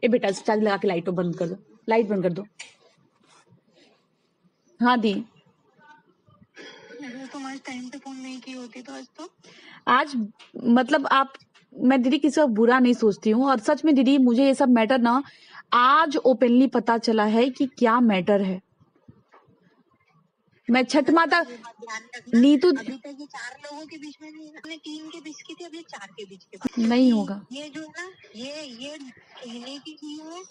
ए बेटा चार्ज लगा के लाइट को बंद कर दो, लाइट बंद कर दो। हाँ दी, तुम आज टाइम पे फोन नहीं की होती तो आज तो आज मतलब आप, मैं दीदी किसी का बुरा नहीं सोचती हूँ, और सच में दीदी मुझे ये सब मैटर ना आज ओपनली पता चला है कि क्या मैटर है। मैं छठ माता ये बात ध्यान रखना, नीतू अभी तक ये 4 लोगों के बीच में नहीं, हमने 3 के बीच की थी, अब ये 4 के बीच की बात नहीं होगा। ये जो है ना, ये कहने की चीज है,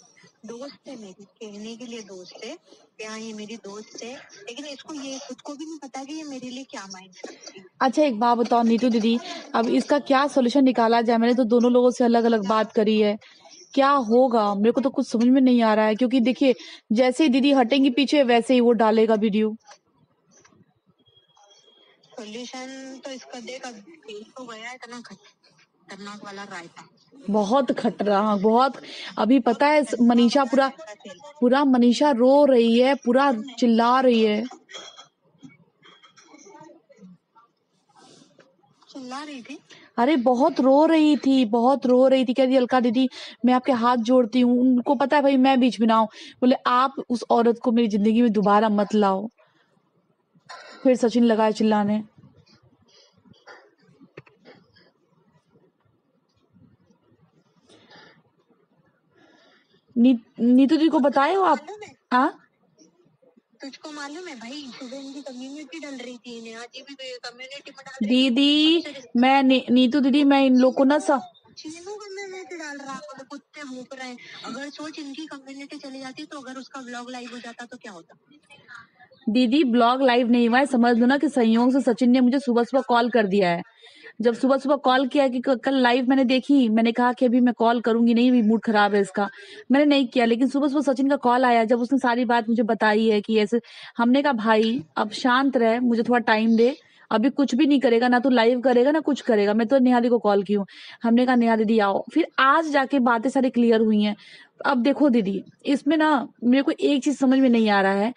दोस्त है मेरी, कहने के लिए दोस्त है, क्या ये मेरी दोस्त है, लेकिन इसको ये खुद को भी नहीं पता कि ये मेरे लिए क्या मायने रखती है। अच्छा एक बात बताओ नीतू दीदी, अब इसका क्या सोल्यूशन निकाला जाए? मैंने तो दोनों लोगों से अलग अलग बात करी है, क्या होगा मेरे को तो कुछ समझ में नहीं आ रहा है, क्योंकि देखिए जैसे ही दीदी हटेंगी पीछे वैसे ही वो डालेगा वीडियो। सोल्यूशन तो इसका देख, अब फेल तो गया, इतना खतरनाक वाला रायता, बहुत खतरा, बहुत। अभी पता है मनीषा पूरा मनीषा रो रही है, पूरा चिल्ला रही है। चिल्ला रही थी? अरे बहुत रो रही थी, बहुत रो रही थी, कह रही अलका दीदी मैं आपके हाथ जोड़ती हूँ। उनको पता है भाई मैं बीच में ना आऊं, बोले आप उस औरत को मेरी जिंदगी में दोबारा मत लाओ। फिर सचिन लगाया चिल्लाने। नीतू जी को बताए हो आप? हाँ तुझको मालूम है भाई, सुबह इनकी कम्युनिटी डल रही थी, इन्हें आज ये भी कम्युनिटी में डाल रही दीदी मैं नीतू दीदी मैं इन लोग को ना चीनू कम्युनिटी डाल रहा है, बोले कुत्ते भूख रहे हैं। अगर सोच इनकी कम्युनिटी चली जाती तो अगर उसका व्लॉग लाइव हो जाता तो क्या होता? दीदी ब्लॉग लाइव नहीं हुआ है, समझ लो ना कि संयोग से सचिन ने मुझे सुबह सुबह कॉल कर दिया है। जब सुबह सुबह कॉल किया कि कल लाइव मैंने देखी, मैंने कहा कि अभी मैं कॉल करूंगी नहीं, भी मूड खराब है इसका, मैंने नहीं किया। लेकिन सुबह सुबह सचिन का कॉल आया, जब उसने सारी बात मुझे बताई है कि ऐसे, हमने कहा भाई अब शांत रहे, मुझे थोड़ा टाइम दे, अभी कुछ भी नहीं करेगा, ना तो लाइव करेगा ना कुछ करेगा। मैं तो नेहा दी को कॉल की हूँ, हमने कहा नेहा दीदी आओ। फिर आज जाके बातें सारी क्लियर हुई हैं। अब देखो दीदी इसमें ना मेरे को एक चीज समझ में नहीं आ रहा है,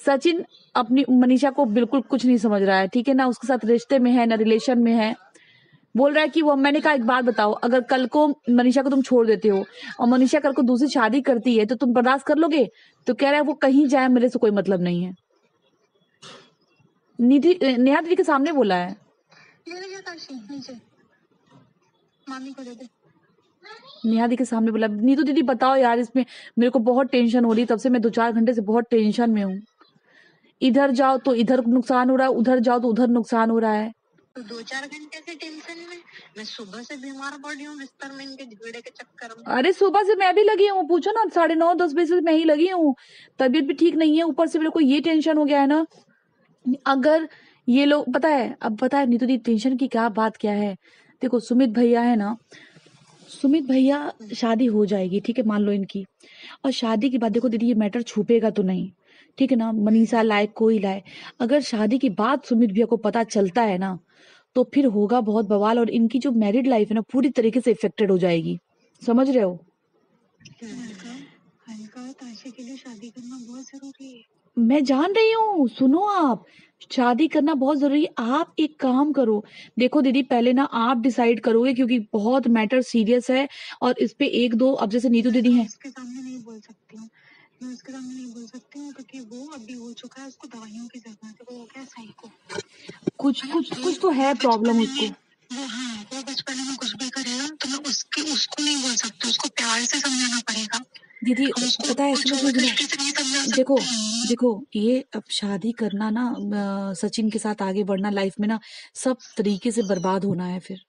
सचिन अपनी मनीषा को बिल्कुल कुछ नहीं समझ रहा है, ठीक है ना, उसके साथ रिश्ते में है ना रिलेशन में है, बोल रहा है कि वो, मैंने कहा एक बात बताओ, अगर कल को मनीषा को तुम छोड़ देते हो और मनीषा कल को दूसरी शादी करती है तो तुम बर्दाश्त कर लोगे? तो कह रहा है वो कहीं जाए मेरे से कोई मतलब नहीं है। निधि नेहा दीदी के सामने बोला है। मामी को दे दे। नेहा दीदी के सामने बोला। नीतू दीदी बताओ यार, इसमें मेरे को बहुत टेंशन हो रही है, तब से मैं 2-4 घंटे से बहुत टेंशन में हूँ। इधर जाओ तो इधर नुकसान हो रहा है, उधर जाओ तो उधर नुकसान हो रहा है। तो 2-4 घंटे से टेंशन में, मैं सुबह से बीमार पड़ रही हूँ बिस्तर में इनके झगड़े के चक्कर में। अरे सुबह से मैं भी लगी हूँ, पूछो ना, 9:30-10 बजे से मैं ही लगी हूँ, तबीयत भी ठीक नहीं है, ऊपर से मेरे को ये टेंशन हो गया है ना। अगर ये लोग, पता है अब पता है नीतू दी टेंशन की क्या बात क्या है, देखो सुमित भैया है ना, सुमित भैया शादी हो जाएगी, ठीक है, मान लो इनकी, और शादी के बाद देखो दीदी ये मैटर छुपेगा तो नहीं, ठीक है ना, मनीषा लाए कोई लाए, अगर शादी के बाद सुमित भैया को पता चलता है ना तो फिर होगा बहुत बवाल, और इनकी जो मैरिड लाइफ है ना पूरी तरीके से इफेक्टेड हो जाएगी, समझ रहे हो? हल्का ताशे के लिए शादी करना बहुत जरूरी है। मैं जान रही हूँ, सुनो आप, शादी करना बहुत जरूरी है। आप एक काम करो, देखो दीदी पहले ना आप डिसाइड करोगे, क्योंकि बहुत मैटर सीरियस है, और इस पे 1-2, अब जैसे नीतू दीदी हैं, उसके सामने नहीं बोल सकती हूँ, मैं उसके सामने नहीं बोल सकती हूँ, क्योंकि वो अभी हो चुका है, उसको दवाइयों की जरूरत है, वो हो गया साइको। कुछ तो है प्रॉब्लम उसको। वो बचपन में कुछ भी करेगा तो मैं उसको नहीं बोल सकती, उसको प्यार से समझाना पड़ेगा दीदी पता है, सुनो, देखो ये अब शादी करना ना, सचिन के साथ आगे बढ़ना लाइफ में ना, सब तरीके से बर्बाद होना है फिर,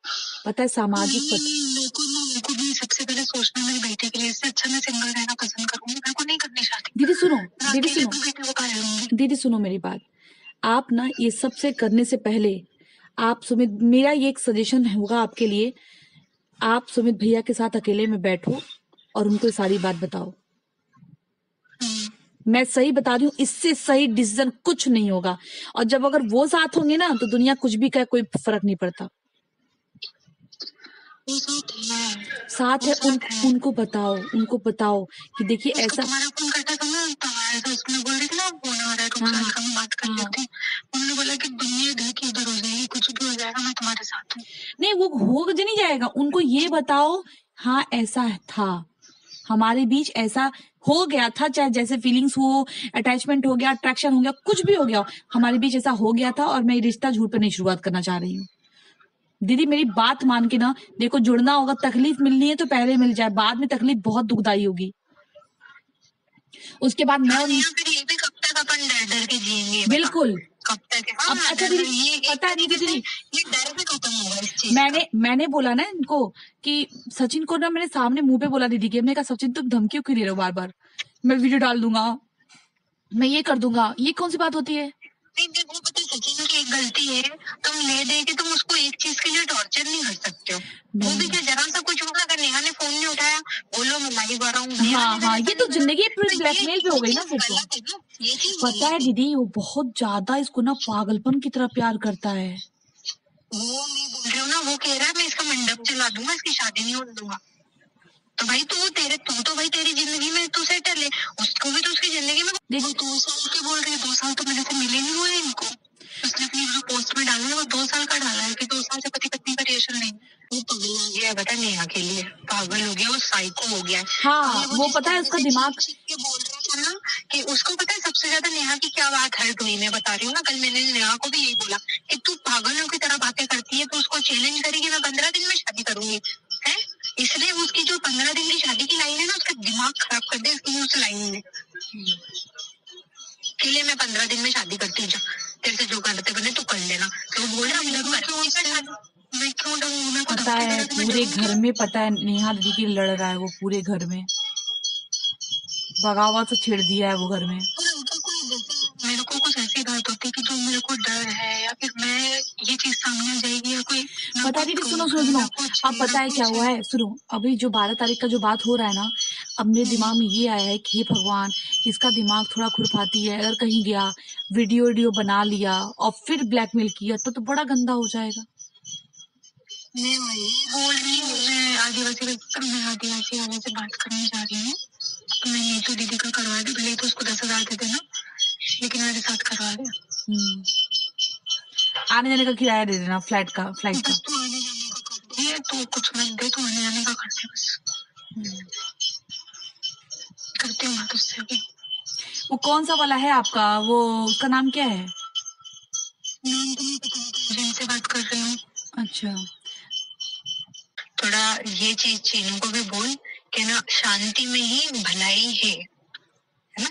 पता है, सामाजिक मेरे को भी सबसे पहले सोचना मेरी बेटी के लिए, इससे अच्छा मैं सिंगल रहना पसंद करूंगी, मेरे को नहीं करनी शादी। दीदी सुनो मेरी बात, आप ना ये सबसे करने से पहले आप सुमित, मेरा ये एक सजेशन होगा आपके लिए, आप सुमित भैया के साथ अकेले में बैठो और उनको सारी बात बताओ। मैं सही बता रही हूँ, इससे सही डिसीजन कुछ नहीं होगा, और जब अगर वो साथ होंगे ना तो दुनिया कुछ भी कहे, कोई फर्क नहीं पड़ता। साथ है उनको बताओ कि देखिए ऐसा, नहीं वो हो नहीं जाएगा, उनको ये बताओ हाँ ऐसा था, हमारे बीच ऐसा हो गया था, चाहे जैसे फीलिंग्स हो, अटैचमेंट हो गया, अट्रैक्शन हो गया, कुछ भी हो गया, हमारे बीच ऐसा हो गया था और मैं ये रिश्ता झूठ पे नहीं शुरुआत करना चाह रही हूँ। दीदी मेरी बात मान के ना, देखो जुड़ना होगा, तकलीफ मिलनी है तो पहले मिल जाए, बाद में तकलीफ बहुत दुखदाई होगी। उसके बाद मैं फिर ये भी कब तक अपन डर डर के जिएंगे? बिल्कुल कब तक? अब अच्छा दीदी पता है नहीं दीदी, ये डर भी खत्म होगा इस चीज का। मैंने बोला ना इनको कि सचिन को ना मैंने सामने मुंह पे बोला दीदी के, मैंने कहा सचिन तुम धमकियों क्यों दे रहे हो बार बार, मैं वीडियो डाल दूंगा, मैं ये कर दूंगा, ये कौन सी बात होती है? नहीं देखो, पता है सचिन की एक गलती है, तुम ले दे के तुम उसको एक चीज के लिए टॉर्चर नहीं कर सकते हो। वो भी क्या जरा सा कुछ होगा, अगर नेहा ने फोन नहीं उठाया, बोलो मैं लाइव आ रहा हूँ। हाँ, ये तो जिंदगी ब्लैकमेल पे हो गई ना फिर तो। ये चीज पता है दीदी वो बहुत ज्यादा इसको ना पागलपन की तरह प्यार करता है। वो मैं बोल रही हूँ ना, वो कह रहा है मैं इसका मंडप चला दूंगा, इसकी शादी नहीं होने दूंगा। तो भाई तू तो भाई तेरी जिंदगी में तू सेटल है, उसको भी तो उसकी जिंदगी में। देखो 2 साल के बोल रही है, 2 साल तो मेरे से मिले नहीं हुए इनको। उसने अपनी जो पोस्ट में डाला है वो 2 साल का डाला है कि 2 साल से पति पत्नी का रिलेशन नहीं। वो पागल हो गया है, बता नेहा के लिए पागल हो गया, वो साइको हो गया है। हाँ वो पता है उसका दिमाग बोल रही थी ना कि उसको पता है सबसे ज्यादा नेहा की क्या बात हर्ट हुई, मैं बता रही हूँ ना, कल मैंने नेहा को भी यही बोला कि तू पागलों की तरह बातें करती है, तो उसको चैलेंज करेगी मैं 15 दिन में शादी करूंगी, है इसलिए उसकी जो 15 दिन की शादी की लाइन है ना, उसका दिमाग खराब कर दे इसकी उस लाइन में के लिए मैं 15 दिन में शादी करती हूँ, तेरे से जो करते बने तू कर लेना। तो वो बोल रहा मैं क्यों डरूं, मैं पता है पूरे घर में, पता है नेहा दीदी की लड़ रहा है वो पूरे घर में, बगावत से छेड़ दिया है वो घर में। मेरे को कुछ ऐसी बात होती है कि जो मेरे को डर है या फिर मैं ये चीज सामने आ जाएगी या कोई। पता है दीदी सुनो, अब पता है क्या हुआ है, सुनो अभी जो 12 तारीख का जो बात हो रहा है ना, अब मेरे दिमाग में ये आया है कि हे भगवान इसका दिमाग थोड़ा खुरपाती है, अगर कहीं गया वीडियो बना लिया और फिर ब्लैकमेल किया तो बड़ा गंदा हो जाएगा। मैं वही बोल रही हूँ, मैं आदिवासी वाले से बात करने जा रही हूँ, तो मैं नीतू दीदी का करवा दी, भले तो उसको 10,000 दे देना, लेकिन मेरे साथ करवा दे। आने जाने का किराया दे देना, फ्लाइट का तू आने जाने का कर दे, तो कुछ मत दे, तो आने जाने का कर दे बस। करती हूँ बात उससे भी। वो कौन सा वाला है आपका, वो उसका नाम क्या है? नाम तो नहीं पता, जिनसे बात कर रही हूँ। अच्छा थोड़ा ये चीज चीनू को भी बोल कि ना शांति में ही भलाई है ना।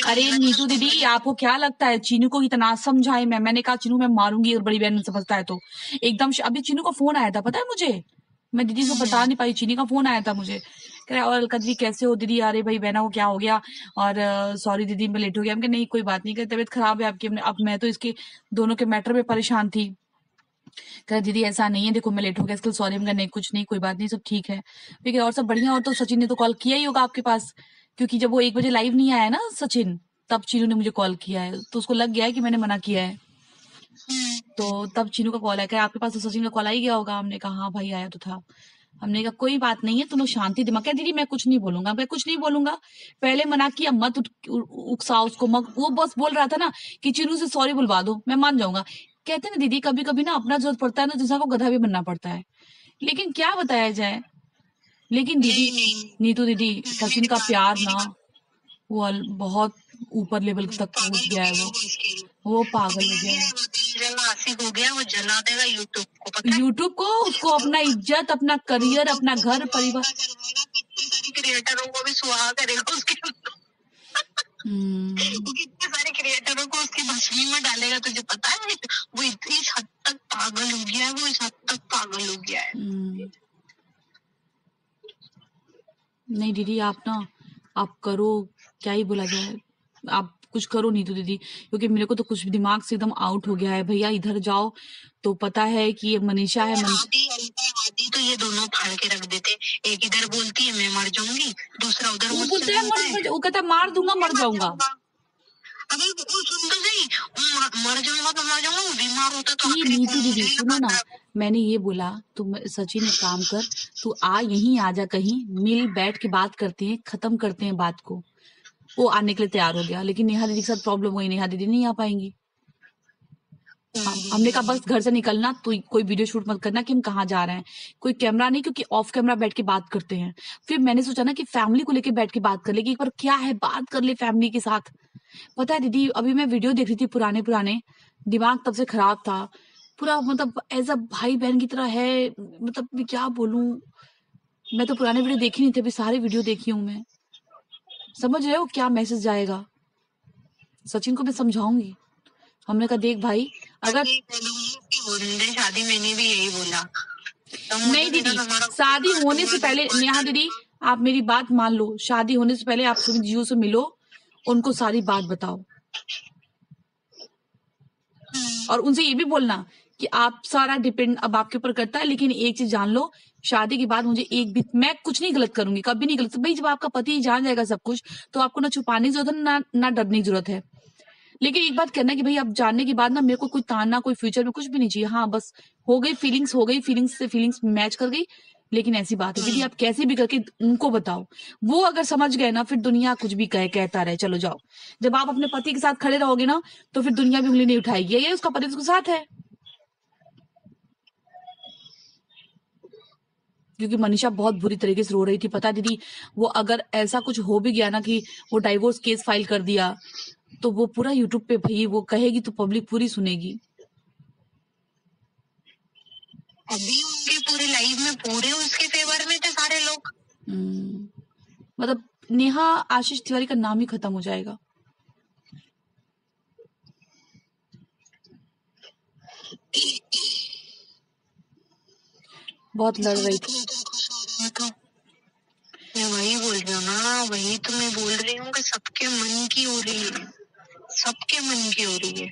अरे नीतू दीदी आपको क्या लगता है चीनू को इतना समझाए मैंने कहा चीनू मैं मारूंगी, और बड़ी बहन समझता है तो एकदम अभी चीनू का फोन आया था पता है मुझे, मैं दीदी को बता नहीं पाई, चीनी का फोन आया था मुझे, कह रहा और अलका दीदी कैसे हो दीदी, अरे भाई बहना को क्या हो गया, और सॉरी दीदी मैं लेट हो गया, हम नहीं कोई बात नहीं, तबीयत खराब है आपकी, अब मैं तो इसके दोनों के मैटर में परेशान थी, कह दीदी ऐसा नहीं है, देखो मैं लेट हो गया इसके लिए सॉरी, नहीं कुछ नहीं कोई बात नहीं सब ठीक है, ठीक है और सब बढ़िया, और तो सचिन ने तो कॉल किया ही होगा आपके पास, क्योंकि जब वो 1 बजे लाइव नहीं आया ना सचिन, तब चीनू ने मुझे कॉल किया है, तो उसको लग गया है कि मैंने मना किया है, तो तब चीनू का कॉल आया, आपके पास तो सचिन का कॉल आ ही गया होगा, हमने कहा हाँ भाई आया तो था, हमने कहा कोई बात नहीं है, तुम लोग शांति दिमाग, क्या दीदी मैं कुछ नहीं बोलूंगा, मैं कुछ नहीं बोलूंगा, पहले मना किया मत उकसाओ उसको, वो बस बोल रहा था ना कि चीनू से सॉरी बुलवा दो मैं मान जाऊंगा, कहते हैं ना दीदी कभी कभी ना अपना जरूरत पड़ता है ना दूसरा को गधा भी बनना पड़ता है, लेकिन क्या बताया जाए, लेकिन दीदी नीतू दीदी सचिन का प्यार ना वो बहुत ऊपर लेवल तक पहुंच गया है, वो पागल हो गया है, हो गया, वो जला देगा यूट्यूब को, पता है? यूट्यूब को, उसको अपना इज्जत अपना करियर अपना घर परिवार क्रिएटरों को भी सुहा करेगा उसके वो कितने सारे क्रिएटरों को उसकी भस्मी में डालेगा, तुझे पता है? वो इस हद तक पागल हो गया है, वो इस हद तक पागल हो गया है। नहीं दीदी आप करो, क्या ही बोला जाए, आप कुछ करो नीतू दीदी, क्योंकि मेरे को तो कुछ दिमाग से एकदम आउट हो गया है, भैया इधर जाओ, तो पता है कि ये मनीषा है आदि तो ये दोनों फाड़ के रख देते, एक इधर बोलती है मैं मर जाऊंगी, दूसरा उधर वो बोलता है वो कहता मार दूंगा मर जाऊंगा, अभी वो सुन तो सही, मर जाऊंगा तो मर जाऊंगा, वो बीमार होता तो नीतू दीदी सुनो ना, मैंने ये बोला तुम सचिन एक काम कर, तू यहीं आ जा, कहीं मिल बैठ के बात करते हैं, खत्म करते हैं बात को, वो आने के लिए तैयार हो गया, लेकिन नेहा दीदी के साथ प्रॉब्लम हुई, नेहा दीदी नहीं आ पाएंगी, हमने कहा बस घर से निकलना तो कोई वीडियो शूट मत करना कि हम कहाँ जा रहे हैं, कोई कैमरा नहीं, क्योंकि ऑफ कैमरा बैठ के बात करते हैं। फिर मैंने सोचा ना कि फैमिली को लेके बैठ के बात कर ले, कि एक बार क्या है बात कर ले फैमिली के साथ। पता है दीदी, अभी मैं वीडियो देख रही थी पुराने, दिमाग तब से खराब था पूरा, मतलब एज अ भाई बहन की तरह है, मतलब मैं क्या बोलूं। मैं तो पुराने वीडियो देखी नहीं थे, अभी सारे वीडियो देखी हूँ मैं। समझ रहे हो क्या मैसेज जाएगा? सचिन को मैं समझाऊंगी। हमने कहा देख भाई, अगर शादी मैंने भी यही बोला, तो नहीं दीदी, शादी होने से पहले नेहा दीदी आप मेरी बात मान लो, शादी होने से पहले आप सुमित जी से मिलो, उनको सारी बात बताओ और उनसे ये भी बोलना कि आप सारा डिपेंड अब आपके ऊपर करता है, लेकिन एक चीज जान लो, शादी के बाद मुझे एक भी मैं कुछ नहीं गलत करूंगी, कभी नहीं गलत। भाई जब आपका पति जान जाएगा सब कुछ, तो आपको ना छुपाने की जरूरत है ना डरने की जरूरत है। लेकिन एक बात कहना कि भाई अब जानने के बाद ना मेरे को कोई ताना, कोई फ्यूचर में कुछ भी नहीं चाहिए। हाँ बस हो गई फीलिंग्स से फीलिंग्स मैच कर गई, लेकिन ऐसी बात है दीदी, आप कैसे भी करके उनको बताओ, वो अगर समझ गए ना, फिर दुनिया कुछ भी कहता रहे, चलो जाओ। जब आप अपने पति के साथ खड़े रहोगे ना, तो फिर दुनिया भी उंगली नहीं उठाएगी, ये उसका पति उसके साथ है। क्योंकि मनीषा बहुत बुरी तरीके से रो रही थी, पता है दीदी, वो अगर ऐसा कुछ हो भी गया ना कि वो डाइवोर्स केस फाइल कर दिया, तो वो पूरा यूट्यूब पे भाई वो कहेगी तो पब्लिक पूरी सुनेगी। अभी उनके पूरे लाइफ में पूरे उसके फेवर में थे सारे लोग। मतलब नेहा आशीष तिवारी का नाम ही खत्म हो जाएगा। बहुत लड़ रही थी। मैं वही बोल रही हूँ ना, वही तो मैं बोल रही हूँ कि सबके मन की हो रही है, सबके मन की हो रही है।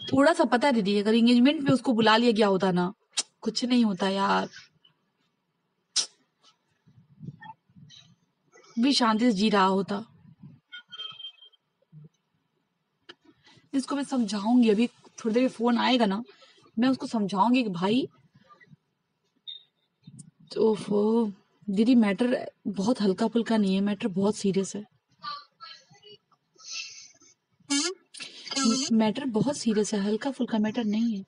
थोड़ा सा पता है दीदी, अगर एंगेजमेंट पे उसको बुला लिया गया होता ना, कुछ नहीं होता यार, भी शांति से जी रहा होता। इसको मैं समझाऊंगी, अभी थोड़ी देर फोन आएगा ना, मैं उसको समझाऊंगी कि भाई ओफो दीदी, मैटर बहुत हल्का फुल्का नहीं है, मैटर बहुत सीरियस है। मैटर बहुत सीरियस है, हल्का फुल्का मैटर नहीं है।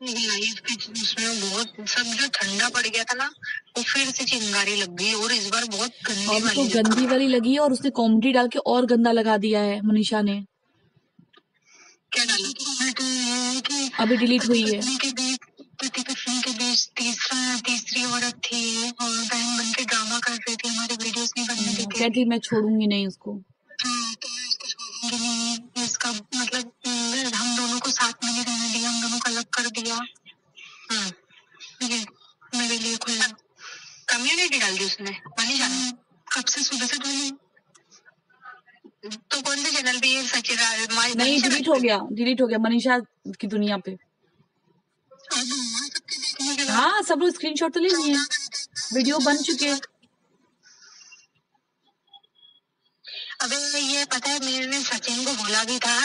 लाइफ के उसमें बहुत सब जो ठंडा पड़ गया था ना, वो फिर से चिंगारी लग गई, और इस बार बहुत गंदी अभी तो वाली गंदी वाली लगी है, और उसने कॉमेडी डाल के और गंदा लगा दिया है मनीषा ने। क्या डाला कि अभी डिलीट हुई है। पति पत्नी के बीच तीसरी औरत थी, और बहन बन के ड्रामा कर रही थी, हमारे वीडियोस नहीं बनने देती। कहती मैं छोड़ूंगी नहीं उसको। तो मैं इसको छोड़ूंगी नहीं, इसका मतलब हम दोनों को साथ में नहीं रहने दिया, हम दोनों को अलग कर दिया। ये मेरे लिए खुला कम्युनिटी डाल दी उसने, मनीषा ने। कब से सुबह से डाली, तो कौन से चैनल पे? ये सचिन नहीं, डिलीट हो गया मनीषा की दुनिया पे। हाँ सब लोग स्क्रीनशॉट तो ले लिए, वीडियो बन चुके। अबे ये पता है, मैंने सचिन को बोला भी था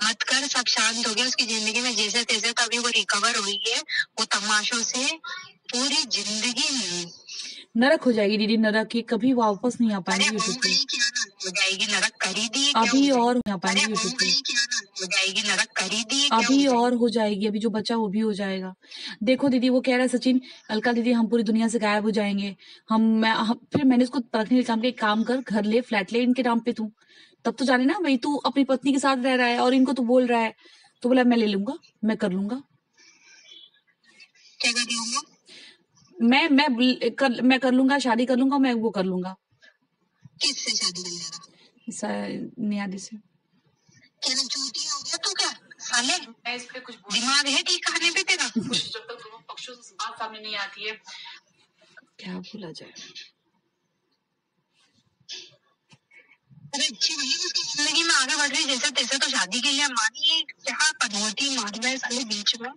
मत कर, सब शांत हो गया उसकी जिंदगी में जैसे तैसे, तभी वो रिकवर हुई है वो तमाशों से। पूरी जिंदगी नरक हो जाएगी दीदी, नरक की कभी वापस नहीं आ पाएंगे यूट्यूब पे। हो जाएगी, नरक करी दी अभी और आ पाएंगे यूट्यूब पे, हो जाएगी, नरक करी दी अभी और हो जाएगी, अभी जो बचा वो भी हो जाएगा। देखो दीदी, वो कह रहा है सचिन, अलका दीदी हम पूरी दुनिया से गायब हो जाएंगे। फिर मैंने उसको परखने के काम, काम कर, घर ले, फ्लैट ले इनके नाम पे तू, तब तो जाने ना भाई तू अपनी पत्नी के साथ रह रहा है और इनको तो बोल रहा है। तो बोला मैं ले लूंगा, मैं कर लूंगा। क्या कर लूंगा? मैं कर लूंगा, शादी कर लूंगा, मैं वो कर लूंगा। किससे शादी कर लेगा? नियादी से। क्या चूती हो गया तू क्या साले? मैं इस पे कुछ दिमाग है ठीक कहने पे तेरा? जब तक दोनों पक्षों से बात सामने नहीं आती है, क्या बोला जाए। अरे अच्छी नहीं उसकी जिंदगी में आगे बढ़ रही जैसे तैसे, तो शादी के लिए मानी, क्या पनौती मार रहा है साले बीच में।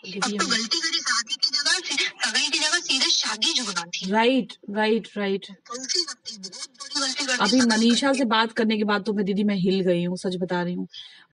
अब तो गलती करी, शादी की जगह सगाई की जगह सीधे शादी जुड़ना थी। राइट। बहुत बड़ी गलती कर दी। अभी मनीषा से बात करने के बाद तो मैं दीदी मैं हिल गई हूँ, सच बता रही हूँ।